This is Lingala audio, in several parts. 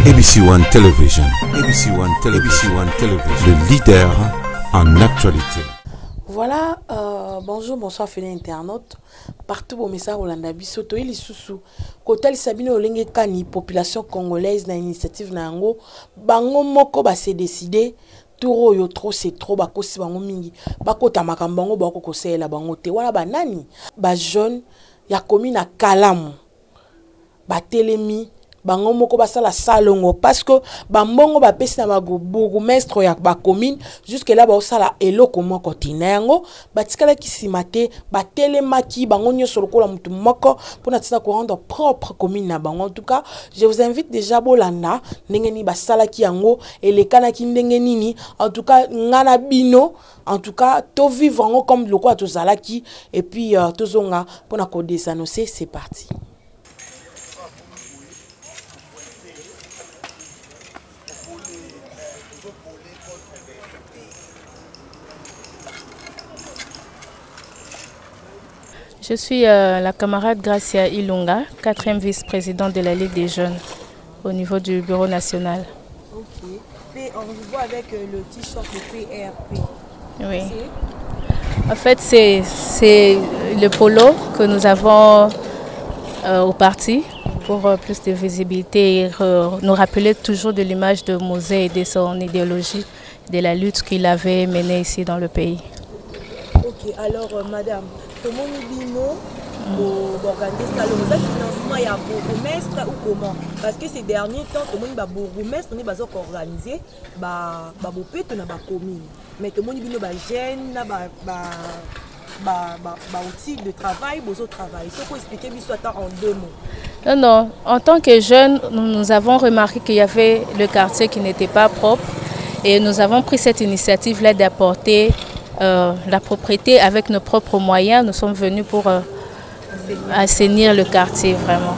ABC One Television. ABC One Television. ABC One Television. Le leader en actualité. Voilà, bonjour, bonsoir, fidèles internautes. Partout au message Rolanda Bisoto et les sous-sous. Kotel Sabine Olenge Kani, population congolaise, na initiative na yango, bango moko ba se décider. Turo yo trop c'est trop bakosi bango mingi. Bakota makambango bako kosela bango te. Wala banani, ba jeune ya commune na Kalamu. Ba telemi bango moko basala salongo parce que bambongo ba pesi na bourgmestre ya ba commune jusque là ba osala eloko moko tinango batikala kisimate ba telemaki bango nyoso lokola mutu moko pour na ko rendre propre commune na bango. En tout cas, je vous invite déjà bolanda ndenge ni basala ki yango elekana ki ndenge nini. En tout cas, ngana bino en tout cas to vivre comme lokola to zalaki et puis tozonga pour na ko desannoncer. C'est parti. Je suis la camarade Gracia Ilunga, 4e vice-présidente de la Ligue des jeunes au niveau du bureau national. Ok. Et on vous voit avec le t-shirt de PRP. Oui. En fait, c'est le polo que nous avons au parti pour plus de visibilité et nous rappeler toujours de l'image de Mosé et de son idéologie, de la lutte qu'il avait menée ici dans le pays. Ok, alors madame, comment nous organiser ça, le financement il y a bourgmestre ou comment? Parce que ces derniers temps, tout le monde bourgmestre, on est organisé, ba commune. Mais tout le monde bino ba jeune, outil de travail, besoin de travail. Il faut expliquer l'histoire en 2 mots. Non, en tant que jeunes, nous avons remarqué qu'il y avait le quartier qui n'était pas propre et nous avons pris cette initiative-là d'apporter la propriété avec nos propres moyens. Nous sommes venus pour assainir le quartier vraiment,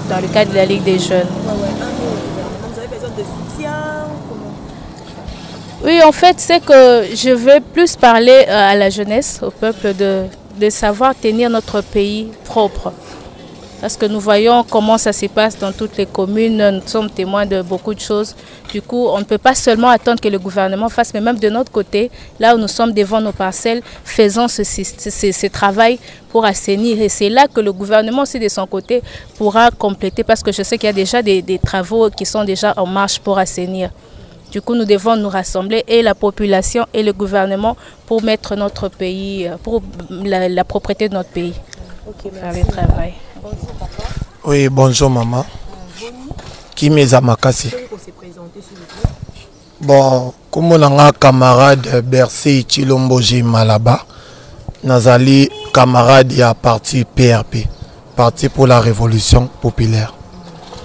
dans le cadre de la Ligue des jeunes. Vous avez besoin de soutien? Oui, en fait, c'est que je veux plus parler à la jeunesse, au peuple, de savoir tenir notre pays propre. Parce que nous voyons comment ça se passe dans toutes les communes, nous sommes témoins de beaucoup de choses. Du coup, on ne peut pas seulement attendre que le gouvernement fasse, mais même de notre côté, là où nous sommes devant nos parcelles, faisons ce travail pour assainir. Et c'est là que le gouvernement aussi de son côté pourra compléter, parce que je sais qu'il y a déjà des travaux qui sont déjà en marche pour assainir. Du coup, nous devons nous rassembler, et la population et le gouvernement, pour mettre notre pays, pour la propriété de notre pays. Ok, faire le travail. Bonjour papa. Oui, bonjour maman. Qui m'est à Makassi? Bon, comme on a un camarade Bercé Chilomboji Malaba, Nazali camarade à parti PRP, Parti pour la Révolution Populaire.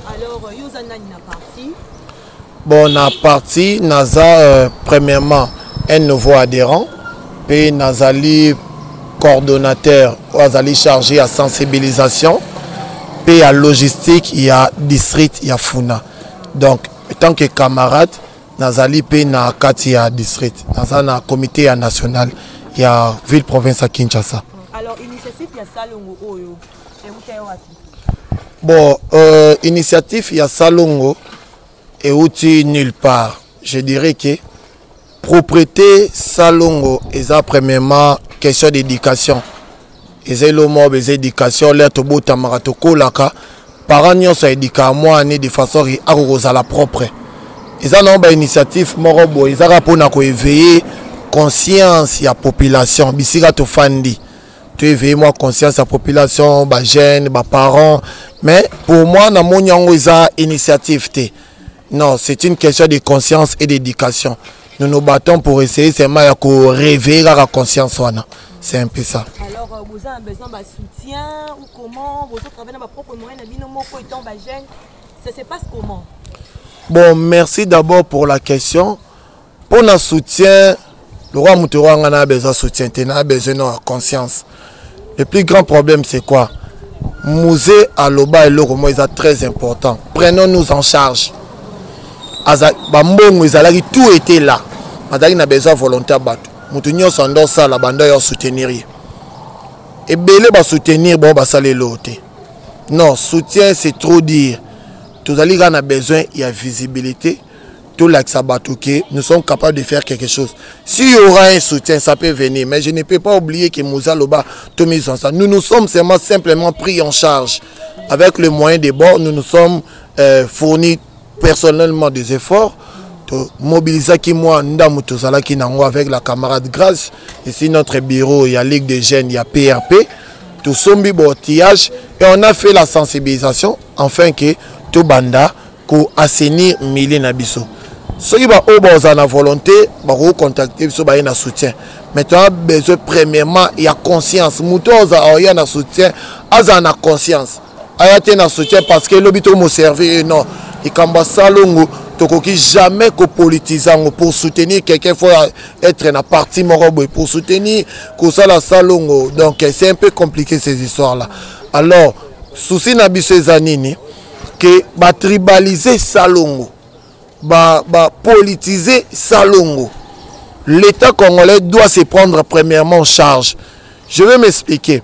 Alors, Yozanani na parti? Bon, na parti, Naza premièrement un nouveau adhérent, puis Nazali coordonnateur, Nazali chargé à sensibilisation. Puis à logistique, il y a district, il y a Funa. Donc, en tant que camarade, Nazali P na Kati à district. Nazali na comité national, il y a ville province à Kinshasa. Alors, initiative, il y a Salongo Oyo. Bon, initiative, il y a Salongo et outil nulle part. Je dirais que propriété Salongo, et ça premièrement question d'éducation. Et le mot des éducations, l'air to bota maratoko laka, parents n'y ont pas éduqué à moi de façon à la propre. Ils ont une initiative, morobo, ils ont rapport à éveiller conscience à la population. Bisiga to fandi, tu éveilles moi conscience à la population, bah jeunes, bah parents. Mais pour moi, na mon yango isa initiative té. Non, c'est une question de conscience et d'éducation. Nous nous battons pour essayer seulement de réveiller la conscience. C'est un peu ça. Alors, vous avez besoin de soutien ou comment? Vous travaillez dans votre propre moyen, ça se passe comment? Bon, merci d'abord pour la question. Pour notre soutien, le roi Moutourouan a besoin de soutien, il a besoin de conscience. Le plus grand problème, c'est quoi? Musée à Loba et Loromo, c'est très important. Prenons-nous en charge. Tout était là. Madame a besoin de volontaire. Moutounio Sando ça la bande à soutenir. Et belé va soutenir bon va saler l'autre. Non, soutien c'est trop dire. Tous les gens ont besoin, il y a visibilité. Tout l'axabatoké, nous sommes capables de faire quelque chose. S'il y aura un soutien, ça peut venir. Mais je ne peux pas oublier que Moussa Loba, nous nous sommes simplement pris en charge. Avec le moyen des bords, nous nous sommes fournis personnellement des efforts. Mobiliser qui moi, avec la camarade Grâce. Ici, notre bureau, il y a Ligue des Jeunes, il y a PRP. Tout sombi bortillage. Et on a fait la sensibilisation, afin que tout banda, pour assainir Milé Nabiso. Ceux qui ont la volonté, ils contacter, ils ont un soutien. Maintenant, besoin premièrement, il y a conscience. Mouton a un soutien, ils ont une conscience. Il y a un soutien parce que l'hôpital m'a servi. Non, il y a salongo, jamais que politisant pour soutenir quelqu'un, il faut être dans la partie morobo pour soutenir que ça la salongo. Donc c'est un peu compliqué ces histoires là. Alors, souci Nabiso Zanini que va tribaliser Salongo, va politiser Salongo. L'État congolais doit se prendre premièrement en charge. Je vais m'expliquer.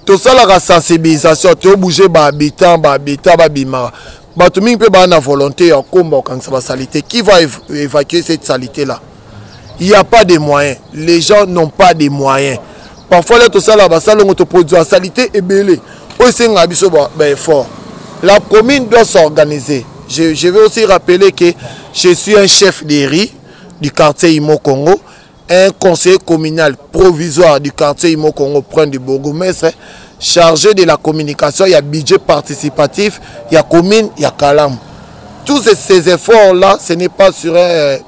Tout ça, la sensibilisation, tu es obligé d'habiter, bimara. Tout le monde peut avoir volonté en combat contre la saleté. Qui va évacuer cette saleté-là? Il n'y a pas de moyens. Les gens n'ont pas de moyens. Parfois, tout ça, la Salongo te produit la saleté et belé. Aussi, c'est fort. La commune doit s'organiser. Je vais aussi rappeler que je suis un chef de riz du quartier Imo Congo, un conseiller communal provisoire du quartier Imo Congo, point du bourgmestre, chargé de la communication. Il y a budget participatif, il y a commune, il y a Kalam. Tous ces efforts-là, ce n'est pas sur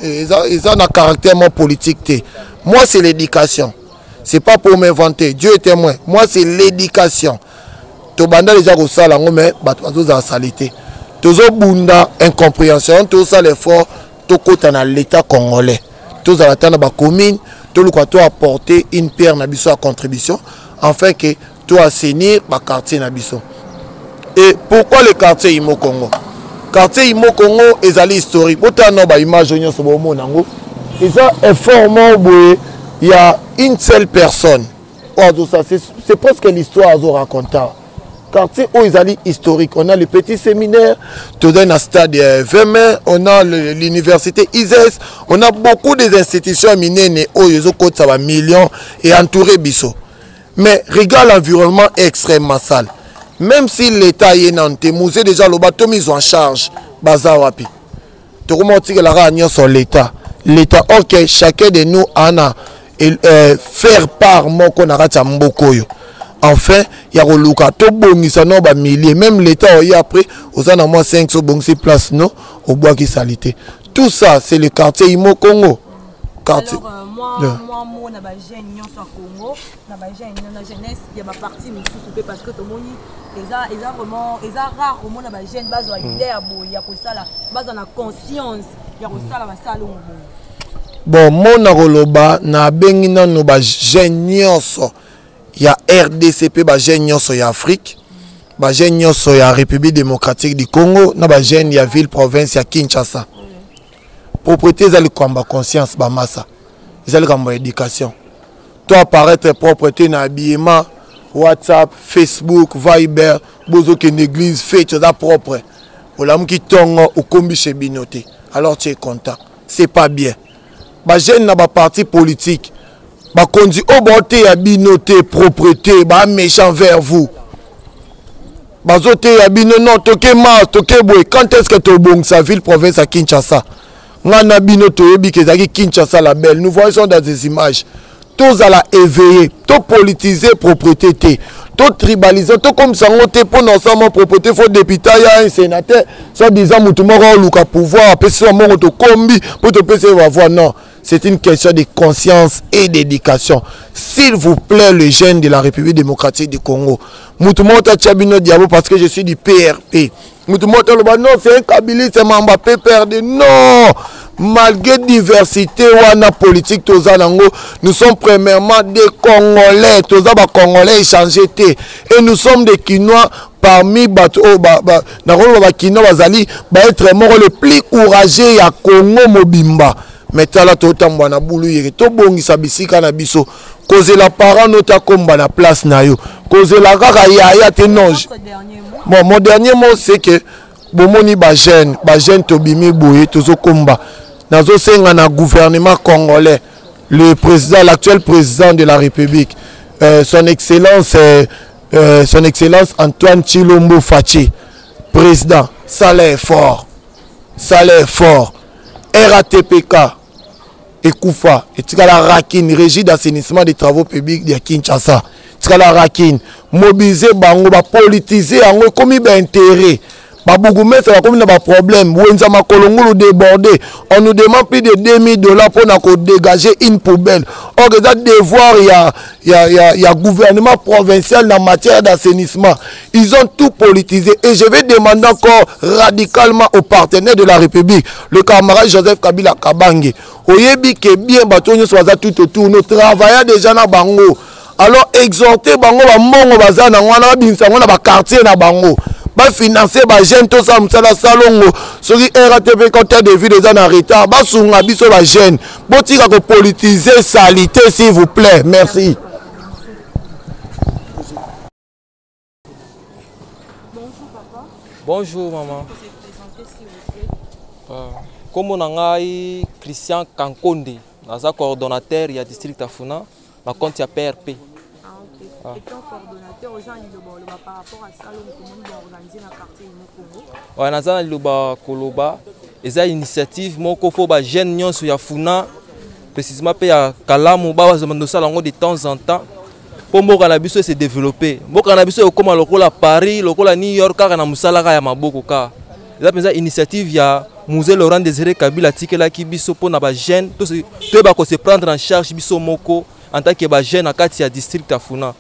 ils ont un caractère politique. Moi, c'est l'éducation. Ce n'est pas pour m'inventer. Dieu est témoin. Moi, c'est l'éducation. Tobanda les gens au salon mais bateau dans la saleté. Tous bunda incompréhension, tout ça l'effort, tout côté dans l'État congolais. Tous à la tête de la commune, tout le côté apporter une pierre nabiso à contribution, afin que tout assainir le quartier nabiso. Et pourquoi le quartier Imo Congo? Quartier Imo Congo est allé historique. Pourtant non ba image on se bomo nango. Ils ont effort il y a une seule personne. C'est presque l'histoire à raconter. Quartier où ils allaient historique. On a le petit séminaire, tout dans le stade Vermeer, on a l'université ISES, on a beaucoup d'institutions mineures où ils ont coûté millions et entouré Bisso. Mais regarde l'environnement extrêmement sale. Même si l'État est nanté, musée déjà le bateau mis en charge, Bazawapi. Tout le monde dit que la réunion sur l'État. L'État, ok, chacun de nous en a faire part mon qu'on a raté Mbokoyo. Enfin, il y a un milliers. Même l'État, après, aux en a moins 500 places non, au bois qui salité. Tout ça, c'est le quartier Imo Congo. Quartier. Alors, moi, je suis Congo, la jeunesse, il y a ma partie, mais parce que tout le monde, ils ont vraiment, ils ont rare, au monde, la jeune base, il y a la conscience, il y a la salon. Bon, mon aroloba, na bengina no ba genyoso. Il y a RDCP, ba genyoso ya Afrique, ba genyoso ya République démocratique du Congo, na ba gen ya ville province ya Kinshasa. Propriété ils ont combat conscience ba massa. Ils ont combat éducation. Toi apparaître propreté na habillement, WhatsApp, Facebook, Viber, bozo que l'église fait tout ça propre. Olam qui tongo au kombi chez binoté. Alors tu es content. C'est pas bien. Ba jeune na ba parti politique. Ba conduit au bonté à binoté propreté, ba méchant vers vous. Ba zoté à binoté non toké ma toké boy. Quand est-ce que tu bon sa ville province à Kinshasa? Ngana binoté yebi ke zaki Kinshasa la belle. Nous voyons dans des images. Tous à la éveiller, tout politiser propriété, tout tribaliser, tout comme ça on te pour ensemble propriété, faut député un sénateur, soit disant moutumoro luka pouvoir, après ça mon to combi pour te passer voir non. C'est une question de conscience et d'éducation. S'il vous plaît, les jeunes de la République démocratique du Congo, moutumoro tchabino diabo parce que je suis du PRP. Moutumoro non, c'est un Kabila, c'est Mamba PPRD. Non! Malgré diversité wana politique tozanango, nous sommes premièrement des Congolais, toza Congolais échangés et nous sommes des Kinois parmi Kinois bazali être mort le plus courageux ya Congo mobimba. Mais tala totambo na bulu yeke to bongisa bisika na biso cause la parent nota komba na place na yo cause la kaka ya te non. Bon, mon dernier mot c'est que bomoni ba jeune tobimi boye tozo komba nazo senga na gouvernement congolais le président l'actuel président de la République son excellence Antoine Tshilombo Fachi président salaire fort RATPK Ekoufa et Tikala Rakin régie d'assainissement des travaux publics de Kinshasa Tikala Rakin mobiliser bango ba politiser yango comme ba intérêt ba bougumestre ba comme na ba problème wenza makolongolo débordé on nous demande plus de $2000 pour na ko dégager une poubelle or ça devoir il y a gouvernement provincial en matière d'assainissement ils ont tout politisé et je vais demander encore radicalement aux partenaires de la République le camarade Joseph Kabila Kabange oyebi ke bien batonyo soza tout autour nous travaillons déjà na bango alors exhorter bango ba mbongo bazana ngwana binsa ngwana ba quartier na bango ba financer ba jeune to sa musala salongo soki RATP côté de ville en retard ba sunga biso ba jeune botika ko politiser salité s'il vous plaît merci. Bonjour papa. Bonjour maman. Vous pouvez présenter s'il vous plaît. Comme on a Christian Kankonde, naza coordonnateur il y a district Afuna, na compte ya PRP. Ah, étant coordonnateur aux Liloba par rapport à ça, nous avons organisé dans le quartier Congo. Oui, nous avons Liloba Koloba. Et ça, initiative, moko faut ba jeune nyons ya Funa, précisément à Kalamu, ba de temps en temps. Pour mo cannabis se développer. Mo cannabis comme à Paris, à New York, car na musala ya maboko ka. Et ça, c'est initiative ya Musée Laurent Désiré Kabila tikela ki biso pour na ba jeune, tout ba ko se prendre en charge biso moko en tant que ba jeune à kati ya district Afuna.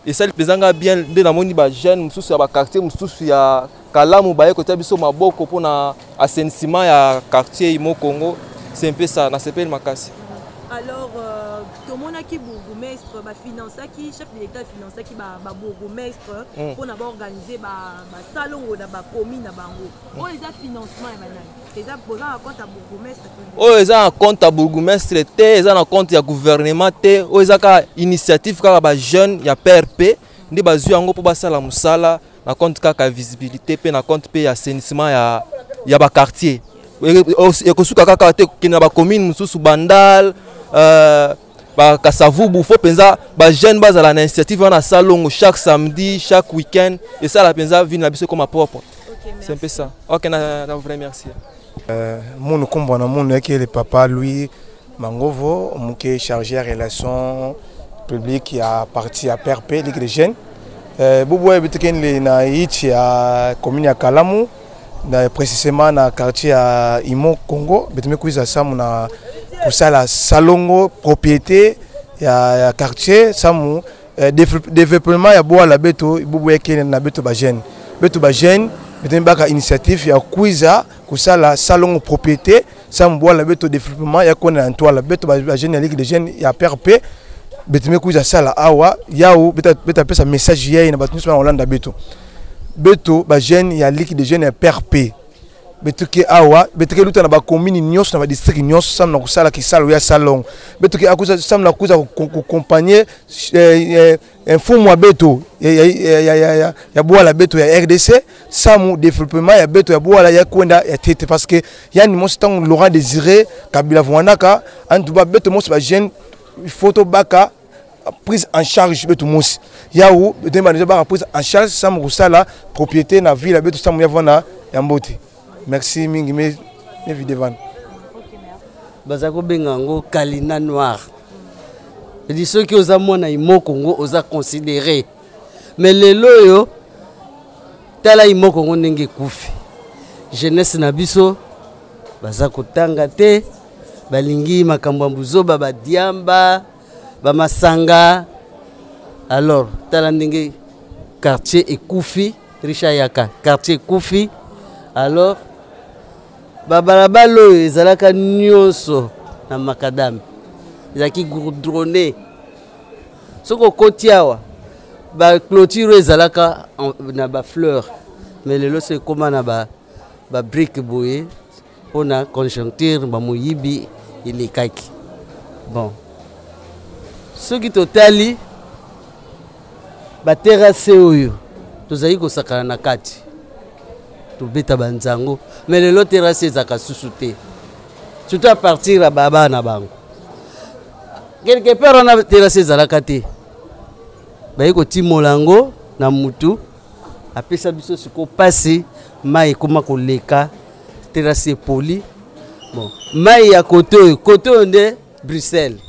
Et ça le président bien de la moni ba jeune mususu ya ba quartier mususu ya Kalamu ba ko biso maboko pour na assainissement ya quartier Imo Congo, c'est un peu ça, na s'appelle Makasi. Alors tout le monde qui bourgmestre ba financer qui chef de l'état financer qui ba bourgmestre pour na organiser ba salon ou na ba commune na bango. Oh les financement maintenant. Les besoin à compte à bourgmestre. Oh les a compte à bourgmestre té, les a compte ya gouvernement té, oh les a initiative ka ba jeune ya PRP, ndi ba zu yango pour ba sala musala, na compte ka visibilité pe na compte pe assainissement ya ba quartier. Et ko suka ka té ki na ba commune mususu Bandal Kasavubu, faut penser ba jeune base à l'initiative on a salon chaque samedi, chaque week-end et ça la pensa vient la biso comme propre. C'est un peu ça. OK, na vrai merci. Mon combo na mon qui le papa Louis Mangovo, mon qui est chargé à relations publiques qui a parti à PRP Ligue des jeunes. Bobo ebitken le na ichi à commune ya Kalamu, précisément na quartier à Imo Congo, betime kuiza samu na pour ça la salongo propriété ya quartier samu développement ya boa la beto bobo ekene na beto ba jeune betime baka initiative ya kuiza kusa la salongo propriété samu boa la beto développement ya kona en la beto ba jeune ya ligue de jeunes ya PRP betime kuiza sala awa yao beta pesa message ya na batu sur Hollande beto ba jeune ya ligue de jeunes ya PRP betuke awa betuke luta na ba commune nyos na ba district nyos sam na kusala ki salo ya salon betuke akuza sam na kuza accompagner informo beto ya boa la beto ya RDC samu développement ya beto ya boa la ya kwenda ya tete parce que yani mo stang Laurent Désiré Kabila Vwanaka antu ba beto mo ba jeune photo baka prise en charge beto mos yaou beto ba déjà prise en charge samu kusala propriété na ville beto samu ya vona ya mboti. Merci mingi mes vidéos. Bazako bengango Kalina Noir. C'est ceux qui osent mona Imo Congo osent considérer. Mais les loyo tala Imo Congo ndenge kufi. Jeunesse na biso bazako tanga te balingi makambo mbuzo ba diamba ba masanga. Alors tala ndenge quartier ekufi Richard Yaka quartier ekufi. Alors babalabalo ezalaka nyonso na makadam ezaki goudronné soko kotiawa ba clôture ezalaka na ba fleur mais lelo c'est comme na ba brique boye pona conjoncture ba moyibi ilikaki bon soki totali ba terrasse oyo tozali ko sakana na kati tobeta banzango mais lelo terrasse ezaka susu te surtout à partir ya baba na bango quelque part wana terrasse ezalaka te baye kotimola yango na mutu apesa biso siko pasi mai ekoma koleka terrasse poli bon mai ya kote oyo nde Bruxelles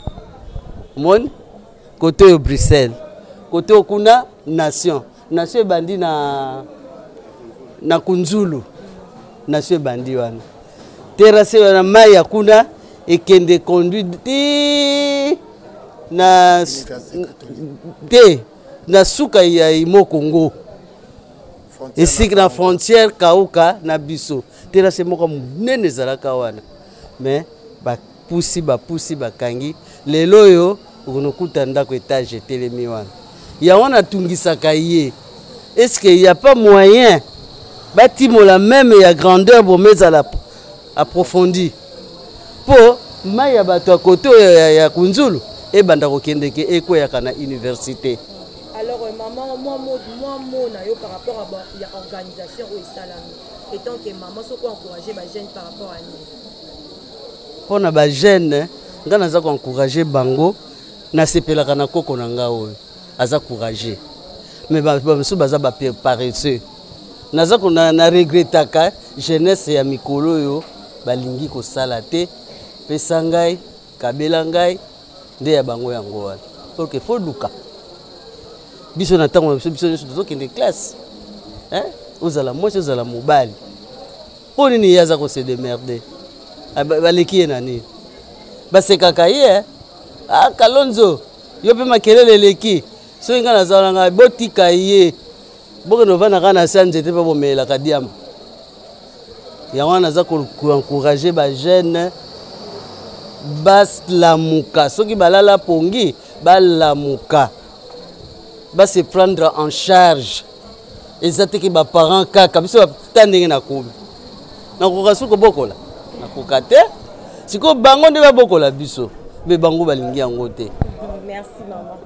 moni kote oyo Bruxelles kote oyo kuna nation ebandi na kunzulu nation ebandi wana terrasse wana mai ya kuna ekende conduit na suka ya imo Congo esika na frontière kauka na biso terrasse moko munene ezalaka wana mais bapusi bakangi lelo oyo okonokuta ndako étage etelemi wana ya wana tungisaka ye est-ce qu'il y a pas moyen batimola même ya grandeur bomezala approfondi po mai ya bato ya kote ya kunzulu ebanda kokendeke ekweyaka na université. Alors maman moi na yo par rapport à la organisation ou salami étant que maman soko encourager ba jeunes par rapport à nous pona ba jeune nga naza ko encourager bango na sepelaka na koko na nga oyo aza encourager mais ba mso baza ba paresseux naza ko na regretaka jeunesse ya mikolo yo balingi ko sala te pesa ngai kabela ngai nde ya bango yango wana parce que faut luka biso na tango biso tozokende classe ozala mwasi ozala mobali mpo nini ye aza kose demerde baleki ye na nini basekaka ye kalonzo yo mpe makelele eleki soki ngai nazalanga botika ye bokende ovandaka na se nzete mpe bomelaka diamba yango wana naza koencourage bajeune balamuka soki balala pongi balamuka se prendre en charge eza teke baparent kaka biso ta ndenge nakomi nakoka suko bokola nakoka te siko bango nde babokola biso mpe bango balingi yango te. Merci maman.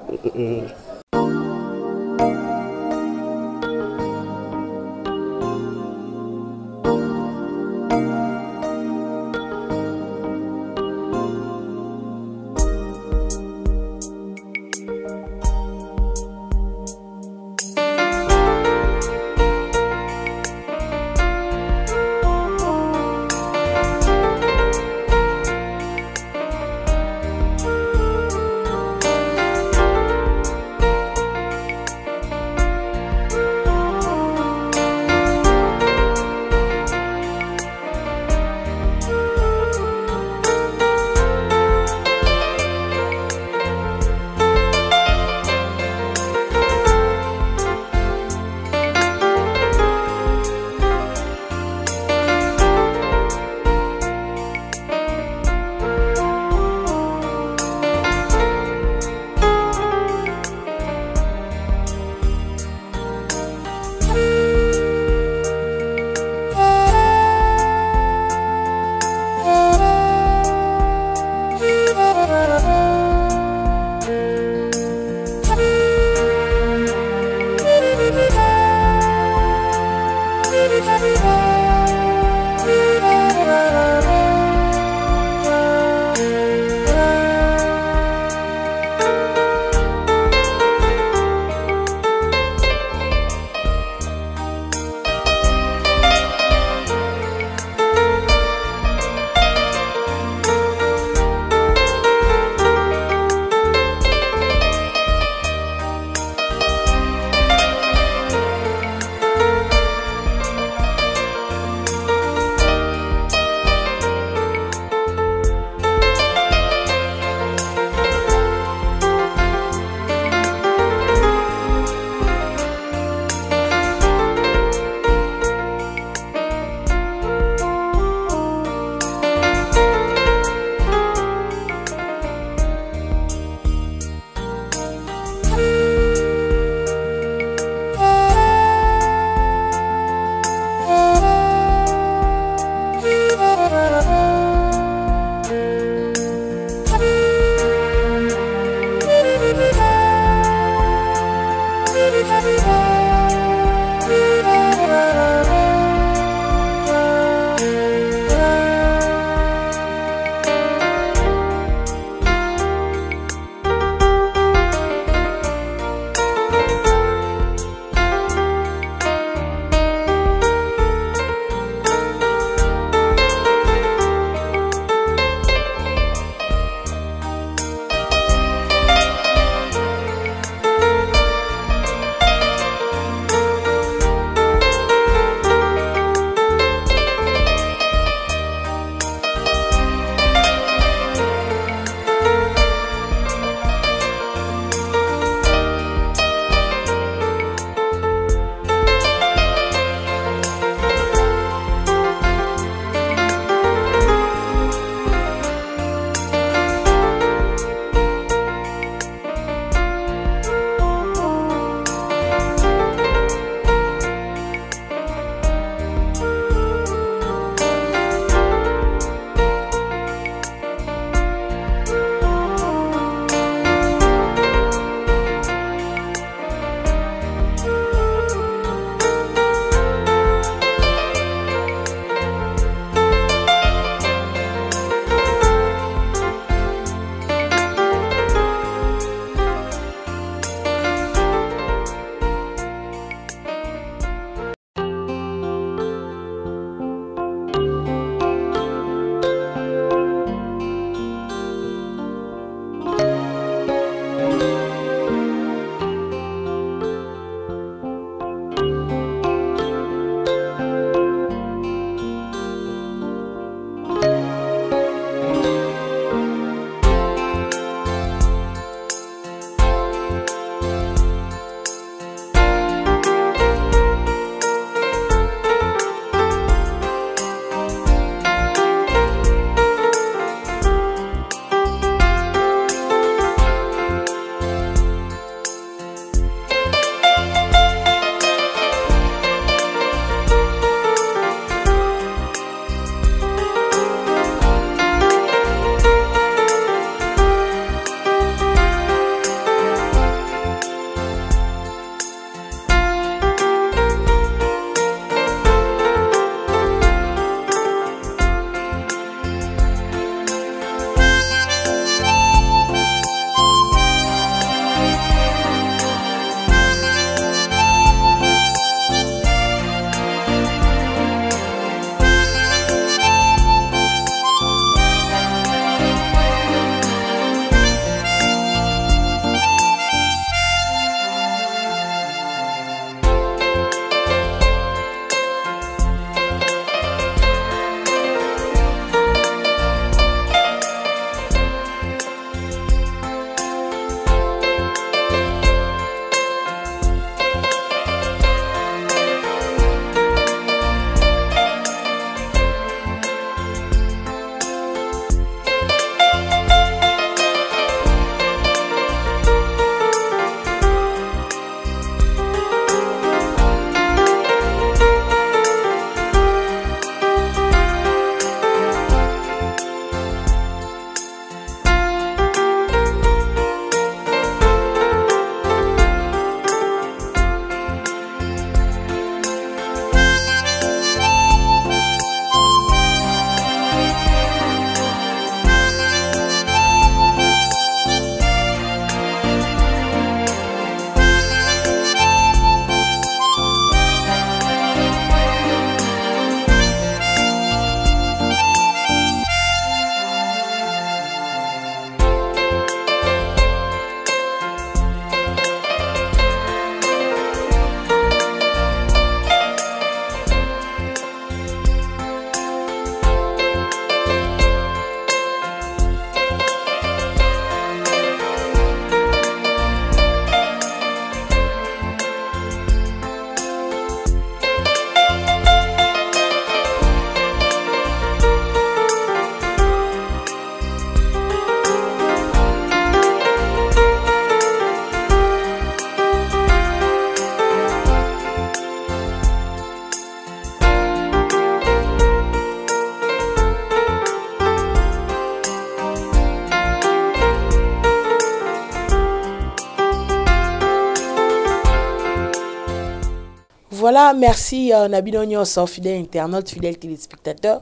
Voilà, merci Nabino Nyoso, fidèle internaute, fidèle téléspectateur.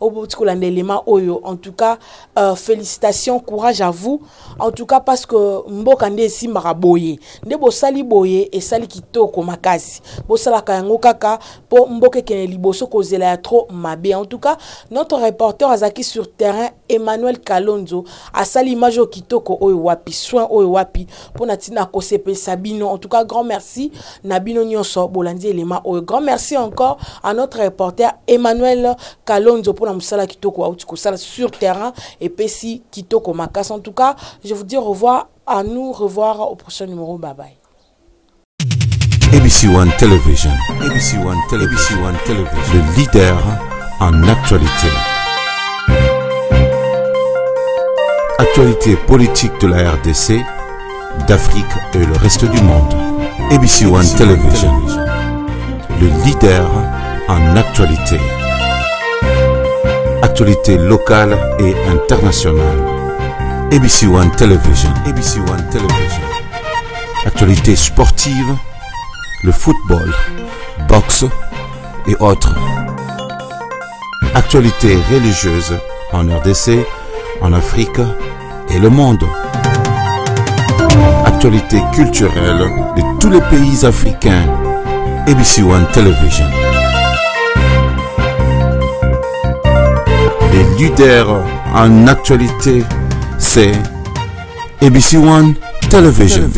En tout cas, félicitations, courage à vous. En tout cas, parce que Mbokande si maraboye. Ne bo sali boye et sali kitoko makasi. Bo sala kayango kaka po mboke kene liboso kozela ya trop mabe. En tout cas, notre reporter azaki sur terrain Emmanuel Kalonzo a sali majo kitoko oyo wapi soin oyo wapi pour natina kosepe Sabino. En tout cas, grand merci Nabino Nyonso bolandi elema oyo. Grand merci encore à notre reporter Emmanuel Kalonzo pour musala kitoko auti kosala sur terrain et pesi kitoko makas. En tout cas, je vous dis au revoir, à nous revoir au prochain numéro. Bye bye. ABC One Television. ABC One Television. Le leader en actualité. Actualité politique de la RDC, d'Afrique et le reste du monde. ABC One Television. Le leader en actualité. Actualité locale et internationale. ABC One Television. ABC One Television. Actualité sportive, le football, boxe et autres. Actualité religieuse en RDC, en Afrique et le monde. Actualité culturelle de tous les pays africains. ABC One Television. Les leaders en actualité, c'est ABC One Television.